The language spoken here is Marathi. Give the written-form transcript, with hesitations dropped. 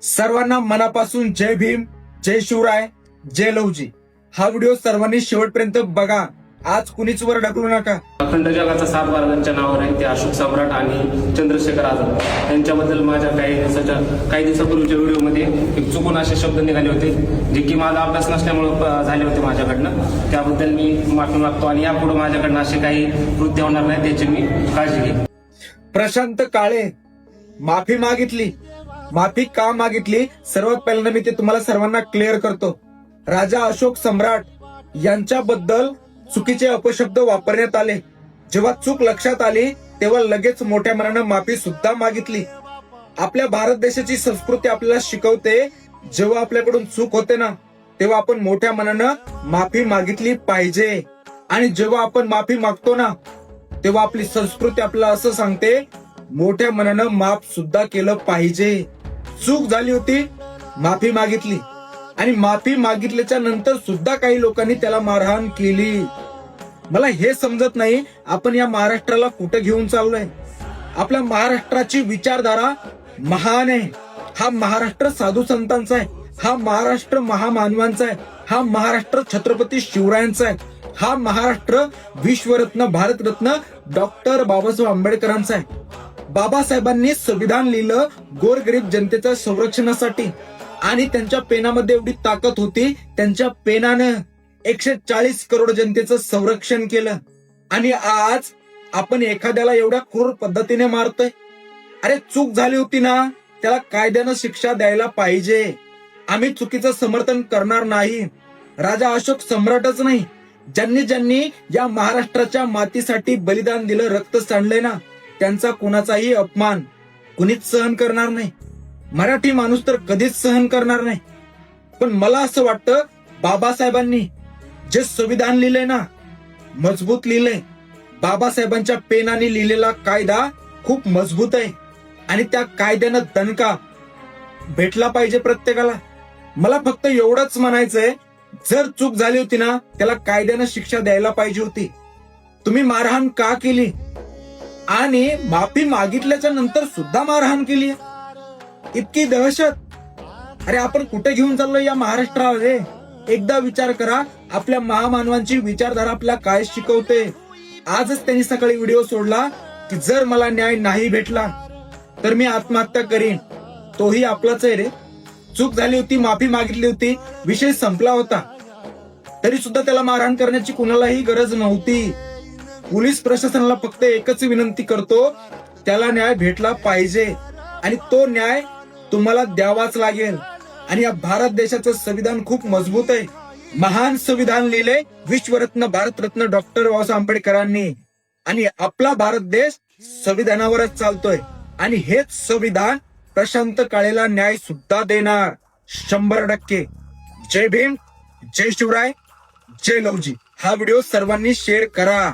सर्वांना मनापासून जय भीम, जय शिवराय, जय लवजी. हा व्हिडिओ सर्वांनी शेवटपर्यंत बघा. आज कुणीच वर ढकलू नका. अखंड जगाचा 7 महाराजांच्या नावावर आहे ते अशोक सम्राट आणि चंद्रशेखर आझाद यांच्याबद्दल माझ्या काही दिवसापूर्वीच्या व्हिडिओमध्ये एक चुकून असे शब्द निघाले होते जे की माझा अभ्यास नसल्यामुळे झाले होते माझ्याकडनं. त्याबद्दल मी माफी मागतो आणि यापुढे माझ्याकडनं असे काही कृत्य होणार नाही त्याची मी काळजी घेईन. प्रशांत काळे माफी मागितली. माफी का मागितली सर्वात पहिल्यांदा मी ते तुम्हाला सर्वांना क्लिअर करतो. राजा अशोक सम्राट यांच्याबद्दल चुकीचे अपशब्द वापरण्यात आले. जेव्हा चूक लक्षात आली तेव्हा लगेच मोठ्या मनानं माफी सुद्धा मागितली. आपल्या भारत देशाची संस्कृती आपल्याला शिकवते जेव्हा आपल्याकडून चूक होते ना तेव्हा आपण मोठ्या मनानं माफी मागितली पाहिजे. आणि जेव्हा आपण माफी मागतो ना तेव्हा आपली संस्कृती आपल्याला असं सांगते मोठ्या मनानं माफ सुद्धा केलं पाहिजे. चूक झाली होती, माफी मागितली आणि माफी मागितल्याच्या नंतर सुद्धा काही लोकांनी त्याला मारहाण केली. मला हे समजत नाही आपण या महाराष्ट्राला कुठे घेऊन चाललोय. आपल्या महाराष्ट्राची विचारधारा महान आहे. हा महाराष्ट्र साधू संतांचा आहे. हा महाराष्ट्र महामानवांचा आहे. हा महाराष्ट्र छत्रपती शिवरायांचा आहे. हा महाराष्ट्र विश्वरत्न भारतरत्न डॉक्टर बाबासाहेब आंबेडकरांचा आहे. बाबासाहेबांनी संविधान लिहिलं गोरगरीब जनतेच्या संरक्षणासाठी आणि त्यांच्या पेनामध्ये एवढी ताकद होती त्यांच्या पेनानं 140 करोड जनतेचं संरक्षण केलं. आणि आज आपण एखाद्याला एवढ्या क्रूर पद्धतीने मारतोय. अरे चूक झाली होती ना त्याला कायद्यानं शिक्षा द्यायला पाहिजे. आम्ही चुकीचं समर्थन करणार नाही. राजा अशोक सम्राटच नाही ज्यांनी ज्यांनी या महाराष्ट्राच्या मातीसाठी बलिदान दिलं रक्त सांडलंय ना त्यांचा कुणाचाही अपमान कुणीच सहन करणार नाही. मराठी माणूस तर कधीच सहन करणार नाही. पण मला असं वाटतं बाबासाहेबांनी जे संविधान लिहिलंय ना मजबूत लिहिलंय. बाबासाहेबांच्या पेनाने लिहिलेला कायदा खूप मजबूत आहे आणि त्या कायद्यानं दणका भेटला पाहिजे प्रत्येकाला. मला फक्त एवढंच म्हणायचंय जर चूक झाली होती ना त्याला कायद्यानं शिक्षा द्यायला पाहिजे होती. तुम्ही मारहाण का केली आणि माफी मागितल्याच्या नंतर सुद्धा मारहाण केली. इतकी दहशत. अरे आपण कुठे घेऊन चाललोय या महाराष्ट्रामध्ये. एकदा विचार करा आपल्या महामानवांची विचारधारा आपल्याला काय शिकवते. आजच त्यांनी सकाळी व्हिडिओ सोडला की जर मला न्याय नाही भेटला तर मी आत्महत्या करीन. तोही आपलाच आहे रे. चूक झाली होती, माफी मागितली होती, विषय संपला होता. तरी सुद्धा त्याला मारहाण करण्याची कुणालाही गरज नव्हती. पोलीस प्रशासनाला फक्त एकच विनंती करतो त्याला न्याय भेटला पाहिजे आणि तो न्याय तुम्हाला द्यावाच लागेल. आणि या भारत देशाचं संविधान खूप मजबूत आहे. महान संविधान लिहिले विश्वरत्न भारतरत्न डॉक्टर बाबासाहेब आंबेडकरांनी. आणि आपला भारत देश संविधानावरच चालतोय आणि हेच संविधान प्रशांत काळेला न्याय सुद्धा देणार 100%. जय भीम, जय शिवराय, जय लवजी. हा व्हिडिओ सर्वांनी शेअर करा.